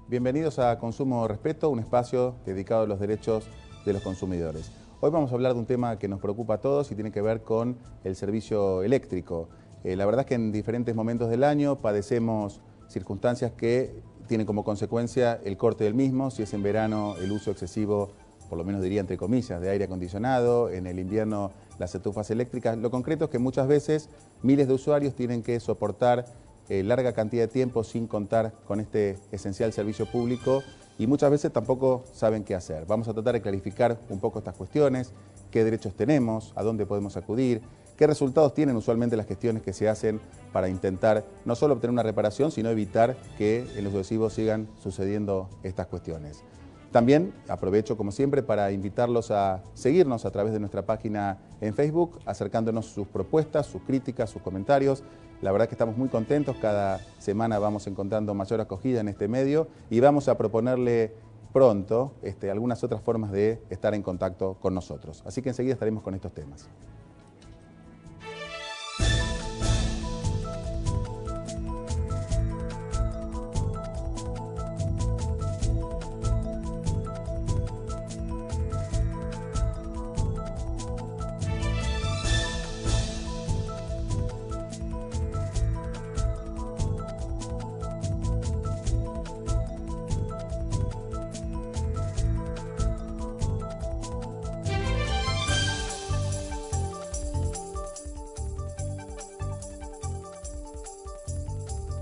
Bienvenidos a Consumo Respeto, un espacio dedicado a los derechos de los consumidores. Hoy vamos a hablar de un tema que nos preocupa a todos y tiene que ver con el servicio eléctrico. La verdad es que en diferentes momentos del año padecemos circunstancias que tienen como consecuencia el corte del mismo, si es en verano el uso excesivo, por lo menos diría entre comillas, de aire acondicionado, en el invierno las estufas eléctricas. Lo concreto es que muchas veces miles de usuarios tienen que soportar larga cantidad de tiempo sin contar con este esencial servicio público y muchas veces tampoco saben qué hacer. Vamos a tratar de clarificar un poco estas cuestiones, qué derechos tenemos, a dónde podemos acudir, qué resultados tienen usualmente las gestiones que se hacen para intentar no solo obtener una reparación, sino evitar que en los sucesivos sigan sucediendo estas cuestiones. También aprovecho, como siempre, para invitarlos a seguirnos a través de nuestra página en Facebook, acercándonos sus propuestas, sus críticas, sus comentarios. La verdad que estamos muy contentos, cada semana vamos encontrando mayor acogida en este medio y vamos a proponerle pronto algunas otras formas de estar en contacto con nosotros. Así que enseguida estaremos con estos temas.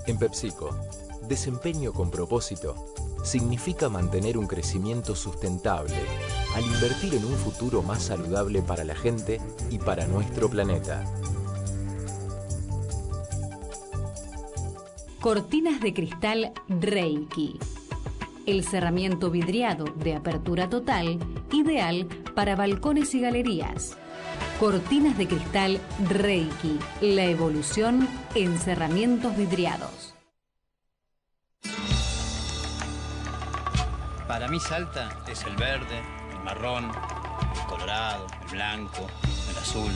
En PepsiCo, desempeño con propósito significa mantener un crecimiento sustentable al invertir en un futuro más saludable para la gente y para nuestro planeta. Cortinas de cristal Reiki. El cerramiento vidriado de apertura total, ideal para balcones y galerías. Cortinas de cristal Reiki, la evolución en cerramientos vidriados. Para mí Salta es el verde, el marrón, el colorado, el blanco, el azul.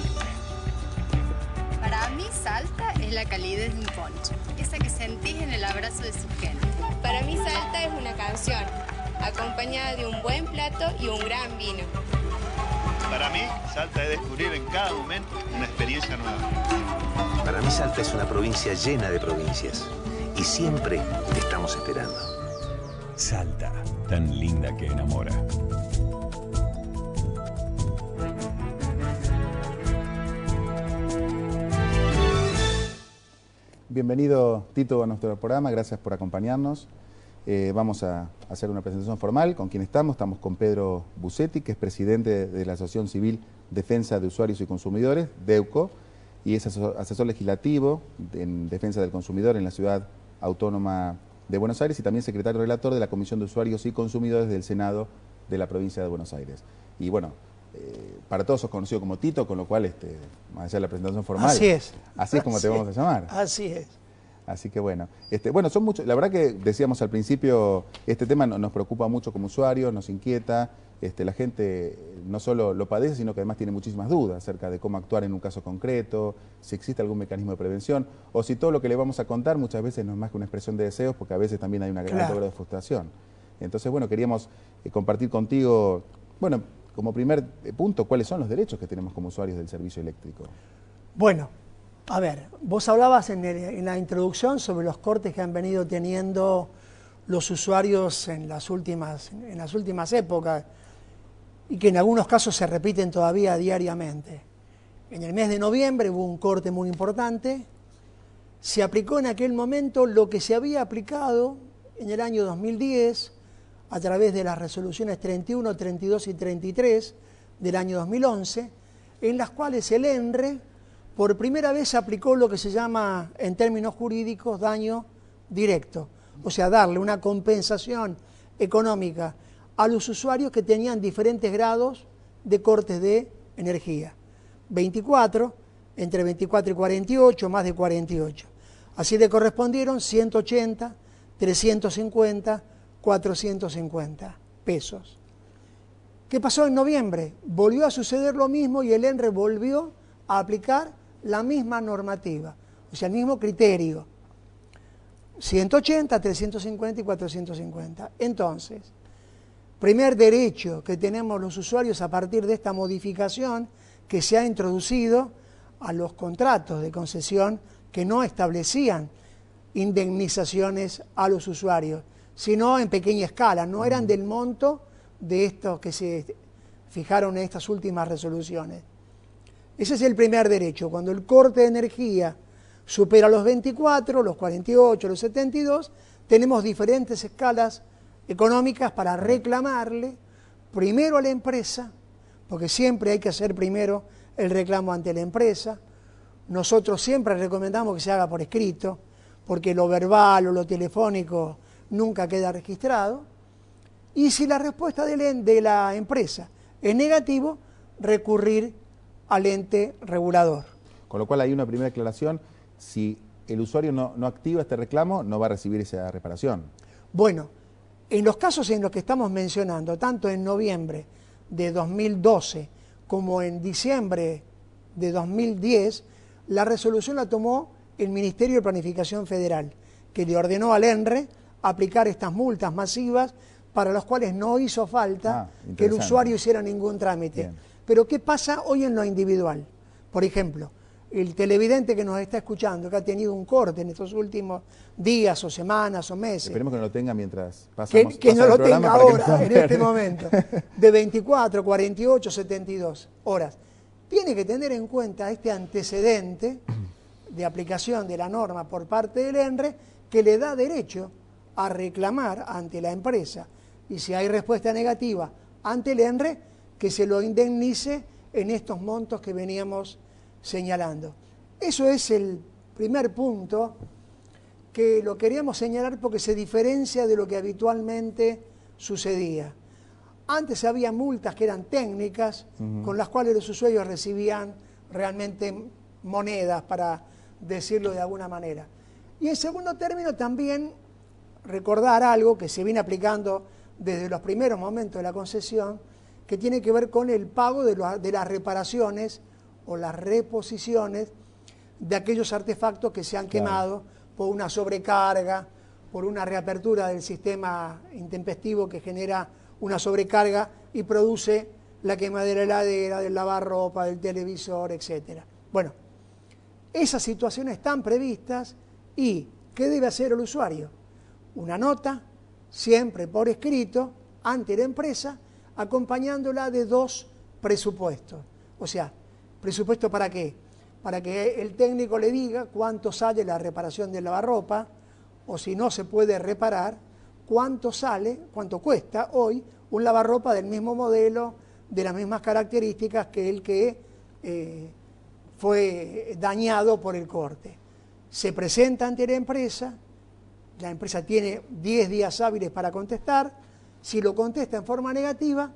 Para mí Salta es la calidez de un poncho, esa que sentís en el abrazo de su gente. Para mí Salta es una canción, acompañada de un buen plato y un gran vino. Para mí, Salta es descubrir en cada momento una experiencia nueva. Para mí, Salta es una provincia llena de provincias y siempre te estamos esperando. Salta, tan linda que enamora. Bienvenido, Tito, a nuestro programa. Gracias por acompañarnos. Vamos a hacer una presentación formal con quien estamos. Estamos con Pedro Bucetti, que es presidente de la Asociación Civil Defensa de Usuarios y Consumidores, DEUCO, y es asesor legislativo en defensa del consumidor en la Ciudad Autónoma de Buenos Aires y también secretario relator de la Comisión de Usuarios y Consumidores del Senado de la provincia de Buenos Aires. Y bueno, para todos sos conocido como Tito, con lo cual vamos a hacer la presentación formal. Así es. Así es como te vamos a llamar. Así es. Así que bueno, son muchos, la verdad que decíamos al principio, este tema nos preocupa mucho como usuarios, nos inquieta, la gente no solo lo padece, sino que además tiene muchísimas dudas acerca de cómo actuar en un caso concreto, si existe algún mecanismo de prevención, o si todo lo que le vamos a contar muchas veces no es más que una expresión de deseos, porque a veces también hay una gran grado de frustración. Entonces, bueno, queríamos compartir contigo, bueno, como primer punto, cuáles son los derechos que tenemos como usuarios del servicio eléctrico. Bueno, a ver, vos hablabas en la introducción sobre los cortes que han venido teniendo los usuarios en las últimas épocas y que en algunos casos se repiten todavía diariamente. En el mes de noviembre hubo un corte muy importante, se aplicó en aquel momento lo que se había aplicado en el año 2010 a través de las resoluciones 31, 32 y 33 del año 2011, en las cuales el ENRE por primera vez aplicó lo que se llama, en términos jurídicos, daño directo. O sea, darle una compensación económica a los usuarios que tenían diferentes grados de cortes de energía. 24, entre 24 y 48, más de 48. Así le correspondieron 180, 350, 450 pesos. ¿Qué pasó en noviembre? Volvió a suceder lo mismo y el ENRE volvió a aplicar la misma normativa, o sea, el mismo criterio. 180, 350 y 450. Entonces, primer derecho que tenemos los usuarios a partir de esta modificación que se ha introducido a los contratos de concesión que no establecían indemnizaciones a los usuarios, sino en pequeña escala, no eran del monto de estos que se fijaron en estas últimas resoluciones. Ese es el primer derecho. Cuando el corte de energía supera los 24, los 48, los 72, tenemos diferentes escalas económicas para reclamarle primero a la empresa, porque siempre hay que hacer primero el reclamo ante la empresa. Nosotros siempre recomendamos que se haga por escrito, porque lo verbal o lo telefónico nunca queda registrado. Y si la respuesta de la empresa es negativo, recurrir al ente regulador. Con lo cual hay una primera aclaración: si el usuario no activa este reclamo, no va a recibir esa reparación. Bueno, en los casos en los que estamos mencionando, tanto en noviembre de 2012 como en diciembre de 2010, la resolución la tomó el Ministerio de Planificación Federal, que le ordenó al ENRE aplicar estas multas masivas para las cuales no hizo falta que el usuario hiciera ningún trámite. Bien. Pero ¿qué pasa hoy en lo individual? Por ejemplo, el televidente que nos está escuchando, que ha tenido un corte en estos últimos días o semanas o meses. Esperemos que no lo tenga mientras pasamos. Que no lo tenga ahora, en este momento, de 24, 48, 72 horas. Tiene que tener en cuenta este antecedente de aplicación de la norma por parte del ENRE que le da derecho a reclamar ante la empresa. Y si hay respuesta negativa ante el ENRE, que se lo indemnice en estos montos que veníamos señalando. Eso es el primer punto que lo queríamos señalar porque se diferencia de lo que habitualmente sucedía. Antes había multas que eran técnicas, con las cuales los usuarios recibían realmente monedas, para decirlo de alguna manera. Y en segundo término también recordar algo que se viene aplicando desde los primeros momentos de la concesión, que tiene que ver con el pago de las reparaciones o las reposiciones de aquellos artefactos que se han quemado por una sobrecarga, por una reapertura del sistema intempestivo que genera una sobrecarga y produce la quema de la heladera, del lavarropa, del televisor, etc. Bueno, esas situaciones están previstas y ¿qué debe hacer el usuario? Una nota, siempre por escrito, ante la empresa, acompañándola de 2 presupuestos. O sea, ¿presupuesto para qué? Para que el técnico le diga cuánto sale la reparación del lavarropa, o si no se puede reparar, cuánto cuesta hoy un lavarropa del mismo modelo, de las mismas características que el que fue dañado por el corte. Se presenta ante la empresa tiene 10 días hábiles para contestar. Si lo contesta en forma negativa,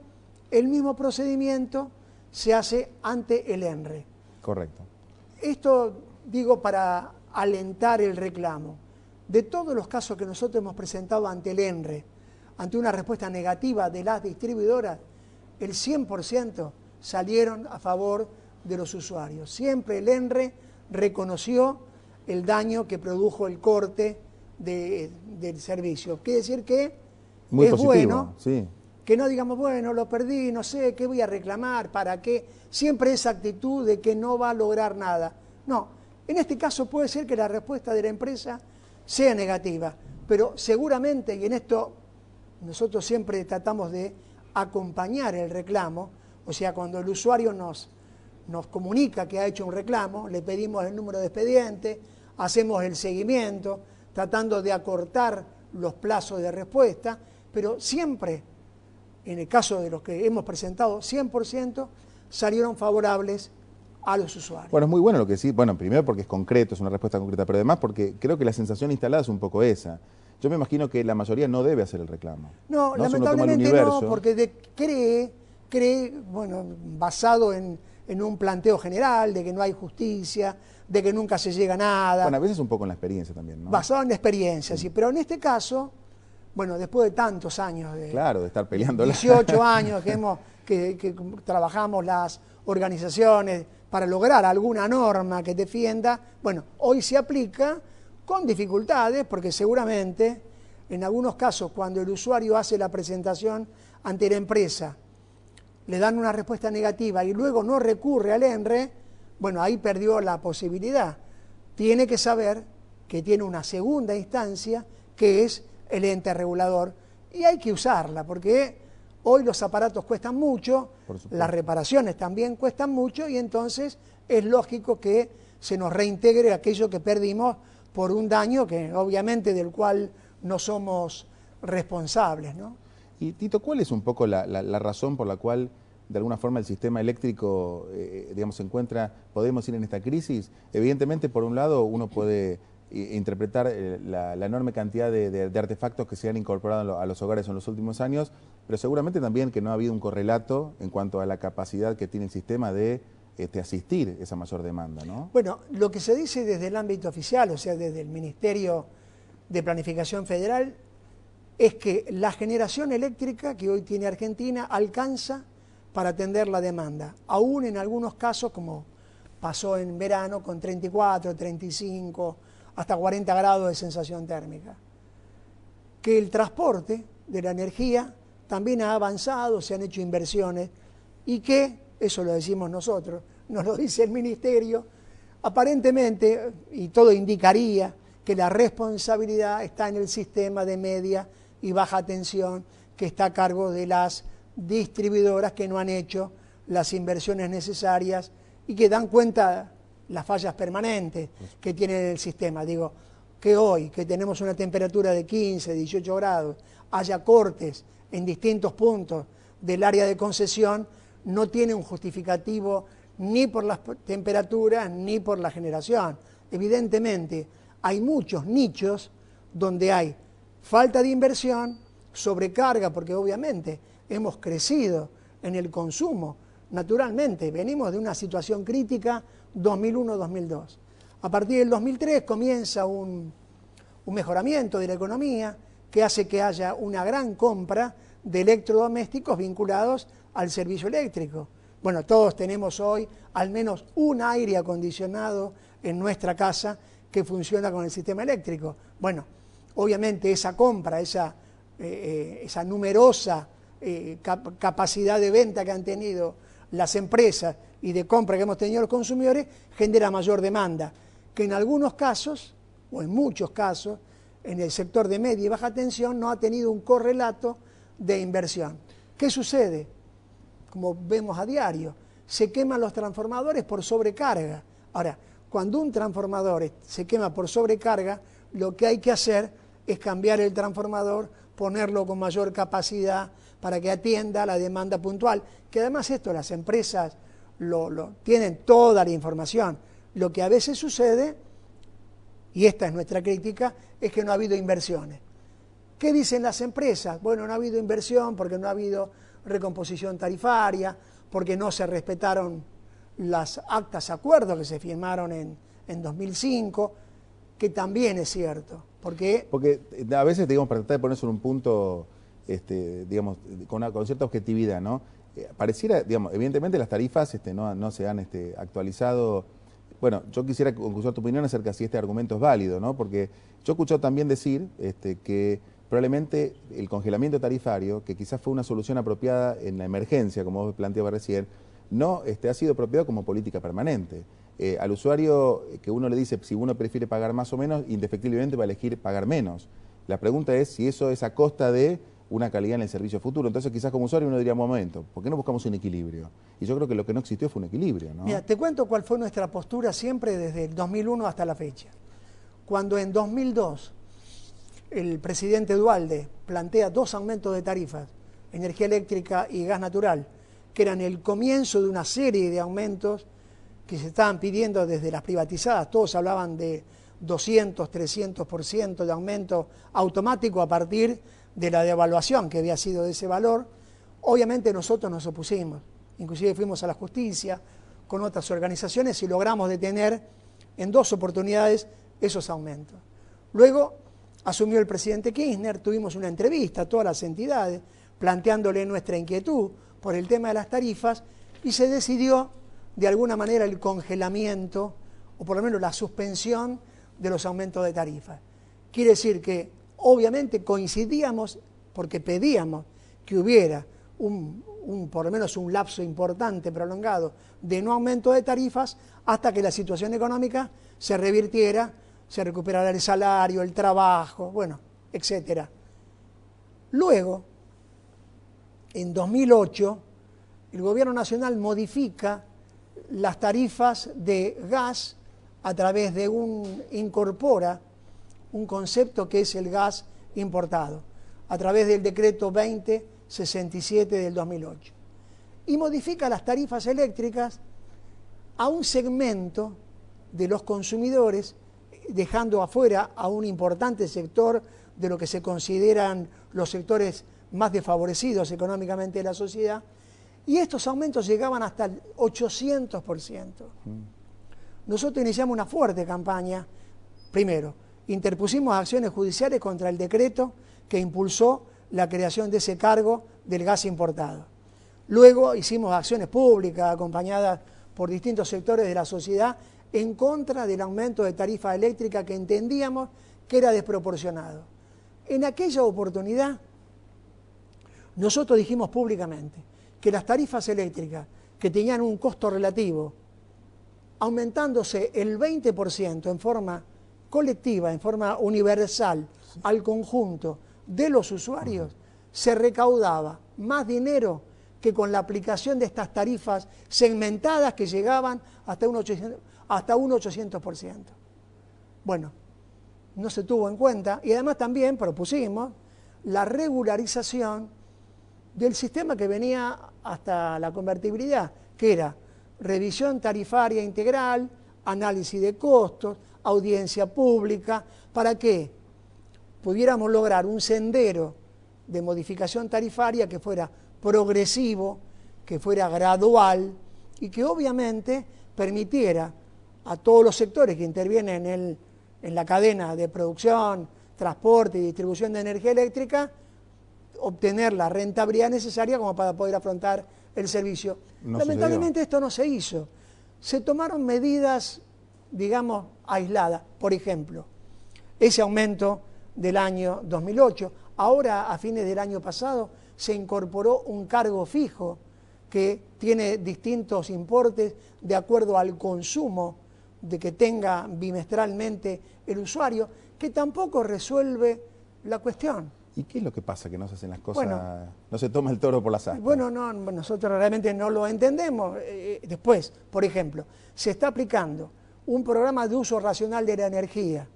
el mismo procedimiento se hace ante el ENRE. Correcto. Esto digo para alentar el reclamo. De todos los casos que nosotros hemos presentado ante el ENRE, ante una respuesta negativa de las distribuidoras, el 100% salieron a favor de los usuarios. Siempre el ENRE reconoció el daño que produjo el corte del servicio. Quiere decir que muy es positivo, bueno sí. Que no digamos, bueno, lo perdí, no sé, ¿qué voy a reclamar? ¿Para qué? Siempre esa actitud de que no va a lograr nada. No, en este caso puede ser que la respuesta de la empresa sea negativa, pero seguramente, y en esto nosotros siempre tratamos de acompañar el reclamo, o sea, cuando el usuario nos comunica que ha hecho un reclamo, le pedimos el número de expediente, hacemos el seguimiento, tratando de acortar los plazos de respuesta, pero siempre, en el caso de los que hemos presentado, 100% salieron favorables a los usuarios. Bueno, es muy bueno lo que sí. Bueno, primero porque es concreto, es una respuesta concreta, pero además porque creo que la sensación instalada es un poco esa. Yo me imagino que la mayoría no debe hacer el reclamo. No, lamentablemente no, porque cree, bueno, basado en un planteo general de que no hay justicia, de que nunca se llega a nada. Bueno, a veces un poco en la experiencia también, ¿no? Basado en la experiencia, sí. Pero en este caso, bueno, después de tantos años de estar peleando 18 años que trabajamos las organizaciones para lograr alguna norma que defienda, bueno, hoy se aplica con dificultades, porque seguramente en algunos casos cuando el usuario hace la presentación ante la empresa, le dan una respuesta negativa y luego no recurre al ENRE, bueno, ahí perdió la posibilidad. Tiene que saber que tiene una segunda instancia, que es el ente regulador, y hay que usarla, porque hoy los aparatos cuestan mucho, las reparaciones también cuestan mucho, y entonces es lógico que se nos reintegre aquello que perdimos por un daño que obviamente del cual no somos responsables, ¿no? Y Tito, ¿cuál es un poco la razón por la cual de alguna forma el sistema eléctrico digamos, se encuentra, podemos ir en esta crisis? Evidentemente, por un lado, uno puede interpretar la enorme cantidad de artefactos que se han incorporado a los hogares en los últimos años, pero seguramente también que no ha habido un correlato en cuanto a la capacidad que tiene el sistema de asistir esa mayor demanda, ¿no? Bueno, lo que se dice desde el ámbito oficial, o sea, desde el Ministerio de Planificación Federal, es que la generación eléctrica que hoy tiene Argentina alcanza para atender la demanda, aún en algunos casos, como pasó en verano, con 34, 35, hasta 40 grados de sensación térmica. Que el transporte de la energía también ha avanzado, se han hecho inversiones, y que, eso lo decimos nosotros, nos lo dice el Ministerio, aparentemente, y todo indicaría, que la responsabilidad está en el sistema de media y baja tensión que está a cargo de las distribuidoras que no han hecho las inversiones necesarias y que dan cuenta las fallas permanentes que tiene el sistema. Digo, que hoy, que tenemos una temperatura de 15, 18 grados, haya cortes en distintos puntos del área de concesión, no tiene un justificativo ni por las temperaturas ni por la generación. Evidentemente, hay muchos nichos donde hay falta de inversión, sobrecarga, porque obviamente hemos crecido en el consumo. Naturalmente, venimos de una situación crítica 2001-2002. A partir del 2003 comienza un mejoramiento de la economía que hace que haya una gran compra de electrodomésticos vinculados al servicio eléctrico. Bueno, todos tenemos hoy al menos un aire acondicionado en nuestra casa que funciona con el sistema eléctrico. Bueno, obviamente esa compra, esa numerosa capacidad de venta que han tenido las empresas y de compra que hemos tenido los consumidores, genera mayor demanda, que en algunos casos, o en muchos casos, en el sector de media y baja tensión no ha tenido un correlato de inversión. ¿Qué sucede? Como vemos a diario, se queman los transformadores por sobrecarga. Ahora, cuando un transformador se quema por sobrecarga, lo que hay que hacer es cambiar el transformador, ponerlo con mayor capacidad para que atienda la demanda puntual. Que además esto las empresas tienen toda la información. Lo que a veces sucede, y esta es nuestra crítica, es que no ha habido inversiones. ¿Qué dicen las empresas? Bueno, no ha habido inversión porque no ha habido recomposición tarifaria, porque no se respetaron las actas acuerdos que se firmaron en 2005, que también es cierto. Porque a veces, digamos, para tratar de ponerse en un punto, digamos, con cierta objetividad, ¿no? Pareciera, digamos, evidentemente las tarifas no se han actualizado. Bueno, yo quisiera escuchar tu opinión acerca de si este argumento es válido, ¿no? Porque yo he escuchado también decir que probablemente el congelamiento tarifario, que quizás fue una solución apropiada en la emergencia, como vos planteabas recién, no ha sido apropiado como política permanente. Al usuario que uno le dice si uno prefiere pagar más o menos, indefectiblemente va a elegir pagar menos. La pregunta es si eso es a costa de una calidad en el servicio futuro. Entonces quizás como usuario uno diría, un momento, ¿por qué no buscamos un equilibrio? Y yo creo que lo que no existió fue un equilibrio, ¿no? Mira, te cuento cuál fue nuestra postura siempre desde el 2001 hasta la fecha. Cuando en 2002 el presidente Duhalde plantea 2 aumentos de tarifas, energía eléctrica y gas natural, que eran el comienzo de una serie de aumentos que se estaban pidiendo desde las privatizadas. Todos hablaban de 200, 300% de aumento automático a partir de la devaluación que había sido de ese valor. Obviamente nosotros nos opusimos, inclusive fuimos a la justicia con otras organizaciones y logramos detener en 2 oportunidades esos aumentos. Luego asumió el presidente Kirchner, tuvimos una entrevista a todas las entidades planteándole nuestra inquietud por el tema de las tarifas y se decidió de alguna manera el congelamiento o por lo menos la suspensión de los aumentos de tarifas. Quiere decir que obviamente coincidíamos porque pedíamos que hubiera por lo menos un lapso importante, prolongado, de no aumento de tarifas hasta que la situación económica se revirtiera, se recuperara el salario, el trabajo, bueno, etc. Luego, en 2008, el Gobierno Nacional modifica las tarifas de gas a través de incorpora un concepto que es el gas importado, a través del decreto 2067 del 2008. Y modifica las tarifas eléctricas a un segmento de los consumidores, dejando afuera a un importante sector de lo que se consideran los sectores más desfavorecidos económicamente de la sociedad, y estos aumentos llegaban hasta el 800%. Nosotros iniciamos una fuerte campaña. Primero, interpusimos acciones judiciales contra el decreto que impulsó la creación de ese cargo del gas importado. Luego hicimos acciones públicas acompañadas por distintos sectores de la sociedad en contra del aumento de tarifa eléctrica que entendíamos que era desproporcionado. En aquella oportunidad, nosotros dijimos públicamente que las tarifas eléctricas que tenían un costo relativo, aumentándose el 20% en forma colectiva, en forma universal, al conjunto de los usuarios, se recaudaba más dinero que con la aplicación de estas tarifas segmentadas que llegaban hasta un 800%. Bueno, no se tuvo en cuenta, y además también propusimos la regularización del sistema que venía hasta la convertibilidad, que era revisión tarifaria integral, análisis de costos, audiencia pública, para que pudiéramos lograr un sendero de modificación tarifaria que fuera progresivo, que fuera gradual y que obviamente permitiera a todos los sectores que intervienen en la cadena de producción, transporte y distribución de energía eléctrica obtener la rentabilidad necesaria como para poder afrontar el servicio. Lamentablemente esto no se hizo. Se tomaron medidas, digamos, aisladas. Por ejemplo, ese aumento del año 2008. Ahora, a fines del año pasado, se incorporó un cargo fijo que tiene distintos importes de acuerdo al consumo de que tenga bimestralmente el usuario, que tampoco resuelve la cuestión. ¿Y qué es lo que pasa? Que no se hacen las cosas, no se toma el toro por las astas. Bueno, no, nosotros realmente no lo entendemos. Después, por ejemplo, se está aplicando un programa de uso racional de la energía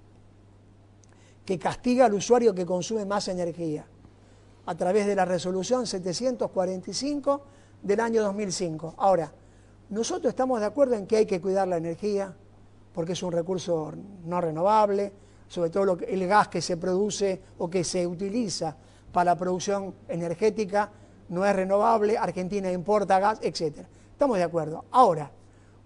que castiga al usuario que consume más energía a través de la resolución 745 del año 2005. Ahora, nosotros estamos de acuerdo en que hay que cuidar la energía porque es un recurso no renovable, sobre todo el gas que se produce o que se utiliza para la producción energética no es renovable, Argentina importa gas, etc. Estamos de acuerdo. Ahora,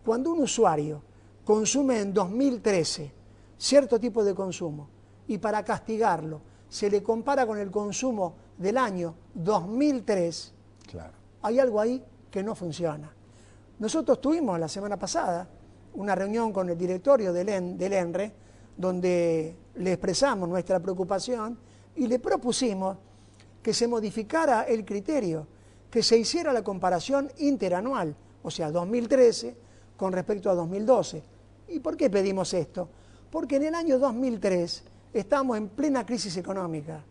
cuando un usuario consume en 2013 cierto tipo de consumo y para castigarlo se le compara con el consumo del año 2003, claro, hay algo ahí que no funciona. Nosotros tuvimos la semana pasada una reunión con el directorio del ENRE, donde le expresamos nuestra preocupación y le propusimos que se modificara el criterio, que se hiciera la comparación interanual, o sea, 2013 con respecto a 2012. ¿Y por qué pedimos esto? Porque en el año 2003 estábamos en plena crisis económica.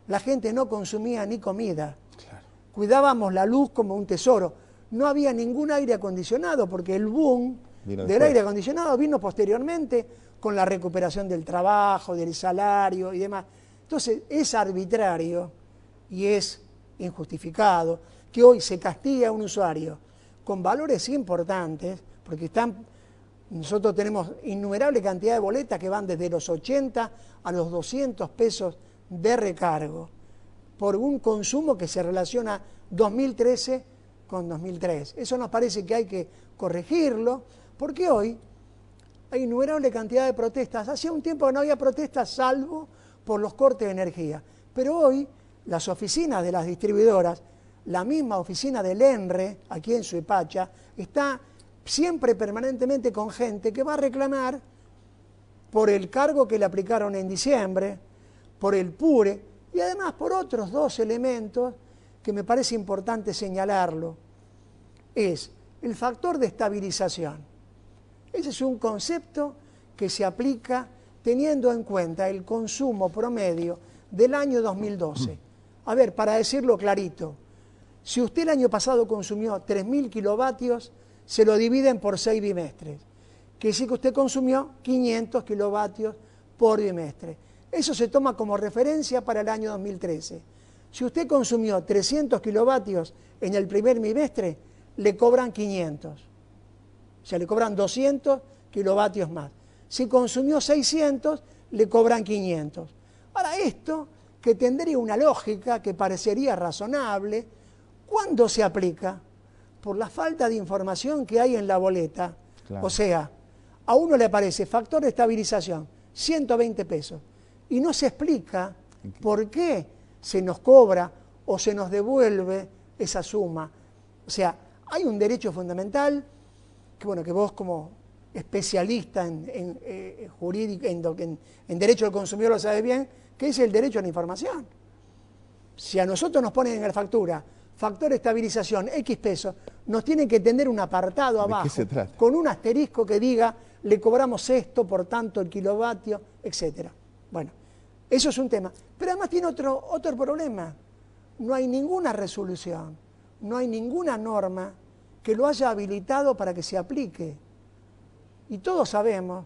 La gente no consumía ni comida. Claro. Cuidábamos la luz como un tesoro. No había ningún aire acondicionado porque el boom del aire acondicionado vino posteriormente con la recuperación del trabajo, del salario y demás. Entonces es arbitrario y es injustificado que hoy se castigue a un usuario con valores importantes, porque nosotros tenemos innumerable cantidad de boletas que van desde los 80 a los 200 pesos de recargo por un consumo que se relaciona 2013 con 2003. Eso nos parece que hay que corregirlo, porque hoy hay innumerable cantidad de protestas. Hacía un tiempo que no había protestas salvo por los cortes de energía, pero hoy las oficinas de las distribuidoras, la misma oficina del ENRE, aquí en Suipacha, está siempre permanentemente con gente que va a reclamar por el cargo que le aplicaron en diciembre, por el PURE y además por otros dos elementos que me parece importante señalarlo. Es el factor de estabilización. Ese es un concepto que se aplica teniendo en cuenta el consumo promedio del año 2012. A ver, para decirlo clarito, si usted el año pasado consumió 3.000 kilovatios, se lo dividen por 6 bimestres. Quiere decir que usted consumió 500 kilovatios por bimestre. Eso se toma como referencia para el año 2013. Si usted consumió 300 kilovatios en el primer bimestre, le cobran 500. O sea, le cobran 200 kilovatios más. Si consumió 600, le cobran 500. Ahora, esto, que tendría una lógica que parecería razonable, ¿cuándo se aplica? Por la falta de información que hay en la boleta. Claro. O sea, a uno le aparece factor de estabilización, 120 pesos. Y no se explica por qué se nos cobra o se nos devuelve esa suma. O sea, hay un derecho fundamental que, bueno, que vos como especialista en jurídico, en derecho del consumidor lo sabes bien, que es el derecho a la información. Si a nosotros nos ponen en la factura factor de estabilización X pesos, nos tienen que tener un apartado abajo con un asterisco que diga le cobramos esto por tanto el kilovatio, etcétera. Bueno, eso es un tema. Pero además tiene otro problema. No hay ninguna resolución, no hay ninguna norma que lo haya habilitado para que se aplique. Y todos sabemos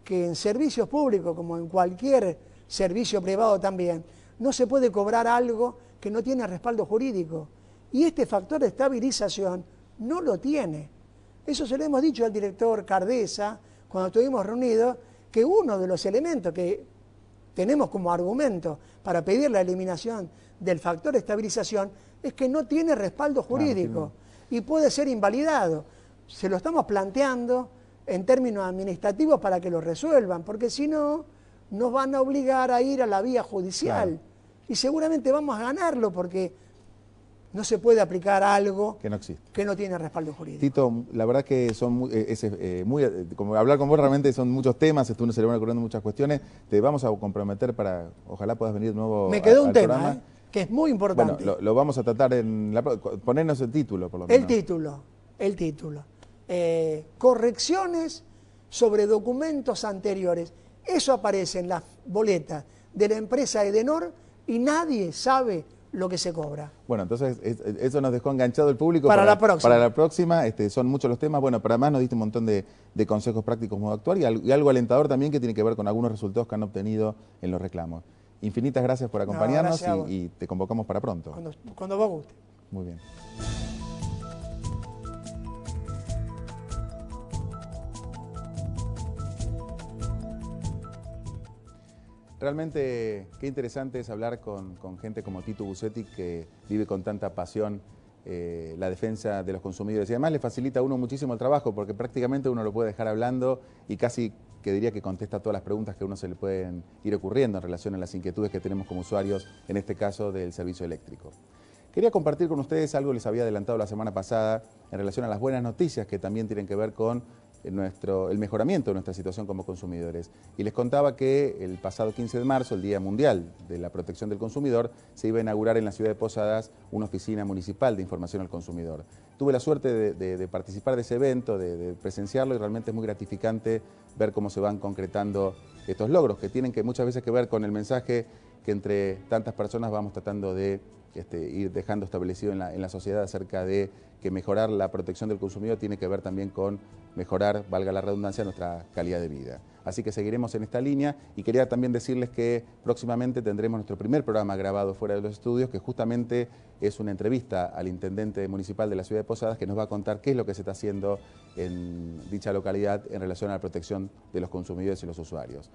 que en servicios públicos, como en cualquier servicio privado también, no se puede cobrar algo que no tiene respaldo jurídico. Y este factor de estabilización no lo tiene. Eso se lo hemos dicho al director Cardesa cuando estuvimos reunidos, que uno de los elementos que tenemos como argumento para pedir la eliminación del factor de estabilización es que no tiene respaldo jurídico y puede ser invalidado. Se lo estamos planteando en términos administrativos para que lo resuelvan, porque si no, nos van a obligar a ir a la vía judicial. Claro. Y seguramente vamos a ganarlo porque no se puede aplicar algo que no existe, que no tiene respaldo jurídico. Tito, la verdad que son como hablar con vos realmente son muchos temas, uno se le van ocurriendo muchas cuestiones. Te vamos a comprometer para, ojalá puedas venir de nuevo. Me quedó un tema, que es muy importante. Bueno, lo vamos a tratar ponernos el título, por lo menos. El título. Correcciones sobre documentos anteriores. Eso aparece en las boletas de la empresa Edenor y nadie sabe lo que se cobra. Bueno, entonces eso nos dejó enganchado el público para la próxima. Para la próxima, son muchos los temas. Bueno, pero además nos diste un montón de consejos prácticos cómo actuar y algo alentador también que tiene que ver con algunos resultados que han obtenido en los reclamos. Infinitas gracias por acompañarnos y te convocamos para pronto. Cuando vos guste. Muy bien. Realmente qué interesante es hablar con gente como Tito Busetti, que vive con tanta pasión la defensa de los consumidores. Y además le facilita a uno muchísimo el trabajo, porque prácticamente uno lo puede dejar hablando y casi que diría que contesta todas las preguntas que a uno se le pueden ir ocurriendo en relación a las inquietudes que tenemos como usuarios, en este caso del servicio eléctrico. Quería compartir con ustedes algo que les había adelantado la semana pasada en relación a las buenas noticias que también tienen que ver con el mejoramiento de nuestra situación como consumidores. Y les contaba que el pasado 15 de marzo, el Día Mundial de la Protección del Consumidor, se iba a inaugurar en la ciudad de Posadas una oficina municipal de información al consumidor. Tuve la suerte de participar de ese evento, de presenciarlo, y realmente es muy gratificante ver cómo se van concretando estos logros, que tienen que muchas veces que ver con el mensaje que entre tantas personas vamos tratando de ir dejando establecido en la sociedad acerca de que mejorar la protección del consumidor tiene que ver también con mejorar, valga la redundancia, nuestra calidad de vida. Así que seguiremos en esta línea y quería también decirles que próximamente tendremos nuestro primer programa grabado fuera de los estudios, que justamente es una entrevista al intendente municipal de la ciudad de Posadas, que nos va a contar qué es lo que se está haciendo en dicha localidad en relación a la protección de los consumidores y los usuarios.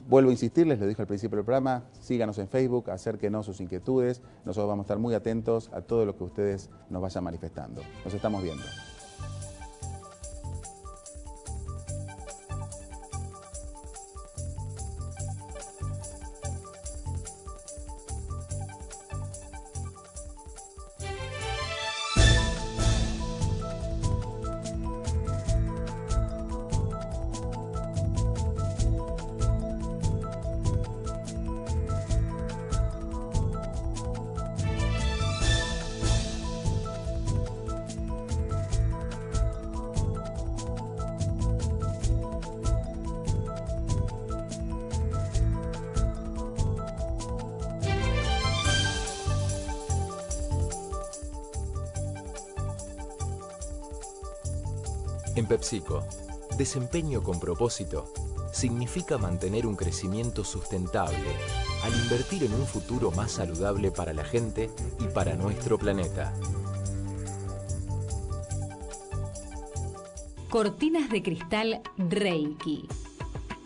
Vuelvo a insistirles, lo dije al principio del programa, síganos en Facebook, acérquenos sus inquietudes, nosotros vamos a estar muy atentos a todo lo que ustedes nos vayan manifestando. Nos estamos viendo. En PepsiCo, desempeño con propósito significa mantener un crecimiento sustentable al invertir en un futuro más saludable para la gente y para nuestro planeta. Cortinas de cristal Reiki.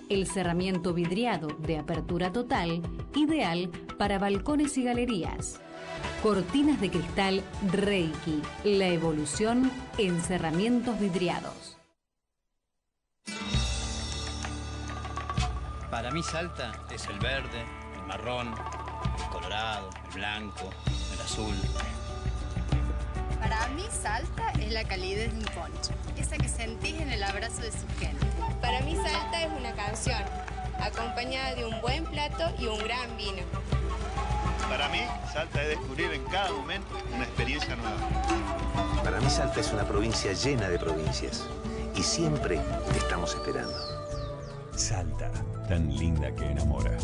El cerramiento vidriado de apertura total, ideal para balcones y galerías. Cortinas de cristal Reiki. La evolución en cerramientos vidriados. Para mí Salta es el verde, el marrón, el colorado, el blanco, el azul. Para mí Salta es la calidez de un poncho, esa que sentís en el abrazo de su gente. Para mí Salta es una canción, acompañada de un buen plato y un gran vino. Para mí, Salta es descubrir en cada momento una experiencia nueva. Para mí Salta es una provincia llena de provincias y siempre te estamos esperando. Salta, tan linda que enamora.